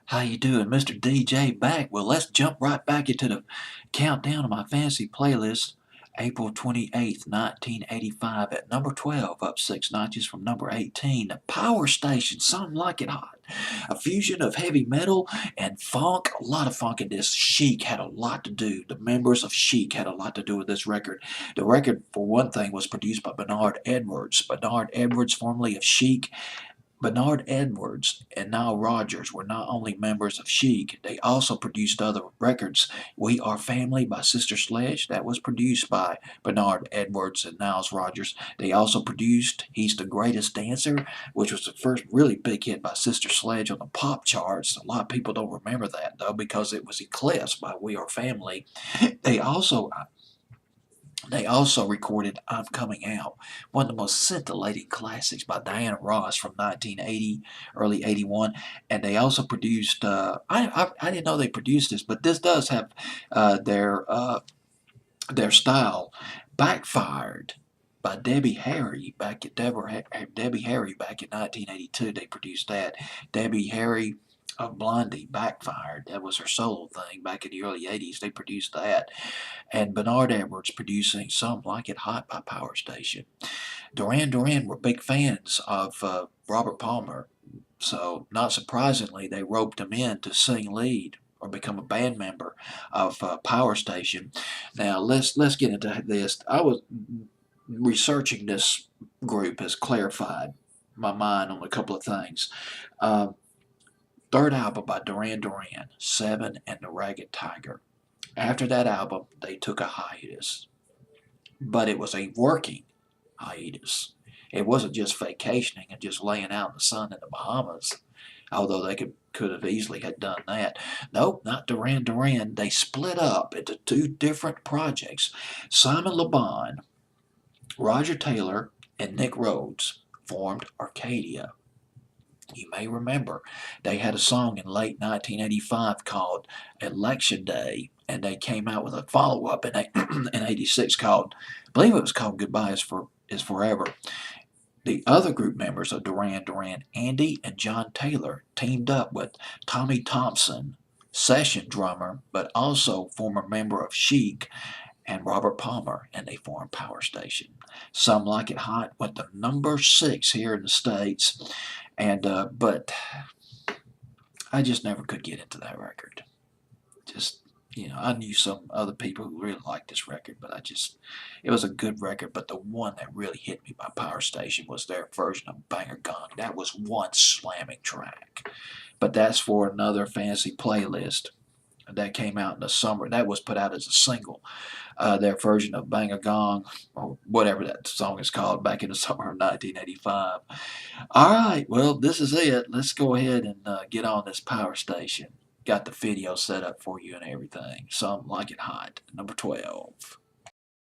How you doing, Mr. DJ back? Well, let's jump right back into the countdown of my fancy playlist. April 28th, 1985 at number 12, up 6 notches from number 18. The Power Station, Something Like It Hot. A fusion of heavy metal and funk, a lot of funk in this. Chic had a lot to do. The members of Chic had a lot to do with this record. The record, for one thing, was produced by Bernard Edwards. Bernard Edwards, formerly of Chic, Bernard Edwards and Nile Rodgers were not only members of Chic, they also produced other records. We Are Family by Sister Sledge, that was produced by Bernard Edwards and Niles Rodgers. They also produced He's the Greatest Dancer, which was the first really big hit by Sister Sledge on the pop charts. A lot of people don't remember that, though, because it was eclipsed by We Are Family. They also they also recorded I'm Coming Out, one of the most scintillating classics by Diana Ross from 1980, early 81. And they also produced, I didn't know they produced this, but this does have uh, their, uh, their style, Backfired by Debbie Harry back at Debbie Harry back in 1982. They produced that. Debbie Harry of Blondie, Backfired. That was her solo thing back in the early 80s. They produced that. And Bernard Edwards producing Something Like It Hot by Power Station. Duran Duran were big fans of Robert Palmer, so not surprisingly, they roped him in to sing lead or become a band member of Power Station. Now let's get into this. I was researching this group has clarified my mind on a couple of things. Uh, Third album by Duran Duran, Seven and the Ragged Tiger. After that album, they took a hiatus, but it was a working hiatus. It wasn't just vacationing and just laying out in the sun in the Bahamas, although they could have easily had done that. Nope, not Duran Duran. They split up into two different projects. Simon Le Bon, Roger Taylor, and Nick Rhodes formed Arcadia. You may remember they had a song in late 1985 called Election Day, and they came out with a follow-up in 86 called, I believe it was called Goodbye is Forever. The other group members of Duran Duran, Andy and John Taylor, teamed up with Tommy Thompson, session drummer, but also former member of Chic, and Robert Palmer, and they formed Power Station. Some Like It Hot went to number 6 here in the States, and but I just never could get into that record. Just, I knew some other people who really liked this record, but it was a good record. But the one that really hit me by Power Station was their version of Banger Gong. That was one slamming track. But that's for another fancy playlist that came out in the summer. That was put out as a single. Their version of Bang a Gong, or whatever that song is called, back in the summer of 1985. All right, well, this is it. Let's go ahead and get on this Power Station. Got the video set up for you and everything. Something Like It Hot, number 12.